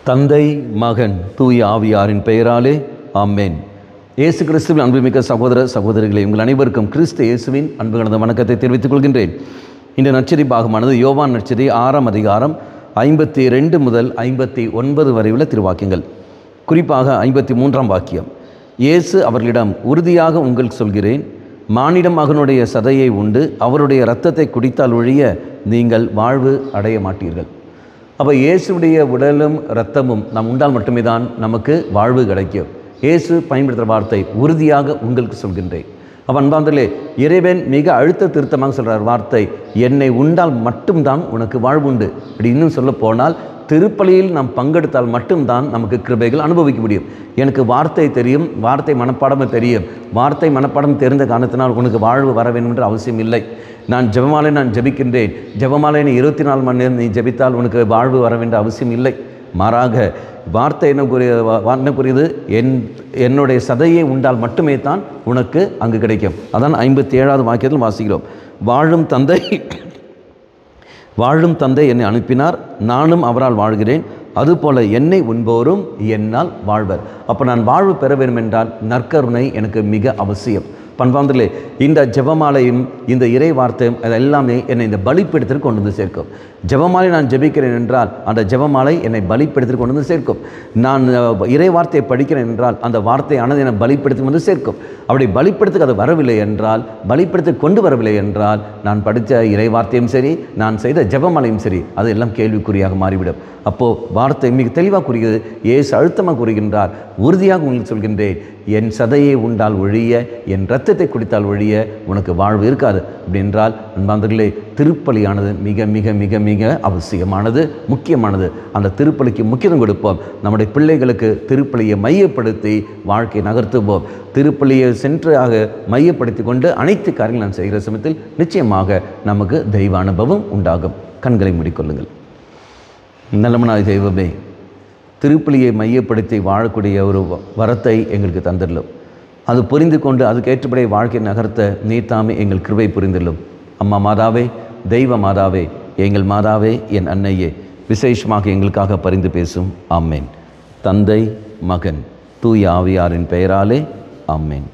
தந்தை, மகன், தூய ஆவியாரின் பெயராலே ஆமென். இயேசு கிறிஸ்துவின் அன்புமிக்க சகோதர சகோதரிகளை உங்கள் அனைவருக்கும் கிறிஸ்து இயேசுவின் அன்பு கலந்த வணக்கத்தை தெரிவித்துக் கொள்கின்றேன். இந்த நற்செய்தி பாகமானது யோவான் நற்செய்தி 6ஆம் அதிகாரம் 52 முதல் 59 வரை உள்ள திருவாக்கியங்கள். குறிப்பாக 53ஆம் வாக்கியம். இயேசு அவர்களிடம், உறுதியாக உங்களுக்கு சொல்கிறேன், மானிட மகனுடைய சதையை உண்டு அவருடைய இரத்தத்தை குடித்தால் ஒழிய நீங்கள் வாழ்வு அடைய மாட்டீர்கள். அப்போ இயேசுடைய உடலும் இரத்தமும் நாம் உண்டால் மட்டுமே தான் நமக்கு வாழ்வு கிடைக்கும். இயேசு பயன்படுத்துகிற வார்த்தை, உறுதியாக உங்களுக்கு சொல்கின்றேன். அப்போ அன்பார்ந்தவர்களே, இறைவன் மிக அழுத்த திருத்தமாக சொல்கிறார் வார்த்தை, என்னை உண்டால் மட்டும்தான் உனக்கு வாழ்வு உண்டு. அப்படி இன்னும் சொல்ல போனால், திருப்பலியில் நாம் பங்கெடுத்தால் மட்டும்தான் நமக்கு கிருபைகள் அனுபவிக்க முடியும். எனக்கு வார்த்தை தெரியும், வார்த்தை மனப்பாடம் தெரியும், வார்த்தை மனப்பாடம் தெரிந்த காரணத்தினால் உனக்கு வாழ்வு வர வேண்டும் என்ற அவசியம் இல்லை. நான் ஜெபிக்கின்றேன், ஜெபமாலை 24 மணி நேரம் நீ ஜெபித்தால் உனக்கு வாழ்வு வர வேண்டிய அவசியம் இல்லை. மாறாக வார்த்தை என்ன கூறியது, என்னுடைய சதையை உண்டால் மட்டுமே தான் உனக்கு அங்கு கிடைக்கும். அதான் 57ஆவது வாக்கியத்தில் வாசிக்கிறோம். வாழும் தந்தை என்னை அனுப்பினார், நானும் அவரால் வாழ்கிறேன், அதுபோல என்னை உண்போரும் என்னால் வாழ்வர். அப்போ நான் வாழ்வு பெற வேண்டும் என்றால் நற்கருணை எனக்கு மிக அவசியம். பண்பாந்திலே இந்த ஜெபமாலையும் இந்த இறை வார்த்தையும் எல்லாமே என்னை இந்த பலிப்பீடத்திற்கு கொண்டு வந்து சேர்க்கும். ஜெபமாலை நான் ஜெபிக்கிறேன் என்றால் அந்த ஜெபமாலை என்னை பலிப்பீடத்திற்கு கொண்டு வந்து சேர்க்கும். நான் இறை வார்த்தையை படிக்கிறேன் என்றால் அந்த வார்த்தையானது என்னை பலிப்பீடத்துக்கு வந்து சேர்க்கும். அப்படி பலிப்பீடத்துக்கு அது வரவில்லை என்றால், பலிப்பீடத்துக்கு கொண்டு வரவில்லை என்றால், நான் படித்த இறை வார்த்தையும் சரி, நான் செய்த ஜெபமாலையும் சரி, அது எல்லாம் கேள்விக்குறியாக மாறிவிடும். அப்போது வார்த்தை மிக தெளிவாக கூறுகிறது. இயேசு அழுத்தமாக கூறுகின்றார், உறுதியாக உங்களுக்கு சொல்கின்றேன், என் சதையை உண்டால் ஒழிய, என் இரத்தத்தை குடித்தால் ஒழிய உனக்கு வாழ்வு இருக்காது. அப்படி என்றால் அன்பார்ந்தவர்களே, திருப்பலியானது மிக மிக மிக மிக அவசியமானது, முக்கியமானது. அந்த திருப்பலிக்கு முக்கியத்துவம் கொடுப்போம். நம்முடைய பிள்ளைகளுக்கு திருப்பலியை மையப்படுத்தி வாழ்க்கை நகர்த்துவோம். திருப்பலியை சென்றாக மையப்படுத்தி கொண்டு அனைத்து காரியங்கள் நாம் செய்கிற சமயத்தில் நிச்சயமாக நமக்கு தெய்வ அனுபவம் உண்டாகும். கண்களை மூடிக்கொள்ளுங்கள். நல்லமனாய் தெய்வமே, திருப்பலியை மையப்படுத்தி வாழக்கூடிய ஒரு வரத்தை எங்களுக்கு தந்துடலும். அது புரிந்து கொண்டு அதுக்கேற்றபடி வாழ்க்கை நகர்த்த நீத்தாமே எங்கள் கிருபை புரிந்துள்ளோம். அம்மா மாதாவே, தெய்வ மாதாவே, எங்கள் மாதாவே, என் அன்னையே, விசேஷமாக எங்களுக்காக பரிந்து பேசும். ஆமேன். தந்தை, மகன், தூய ஆவியாரின் பெயராலே ஆமேன்.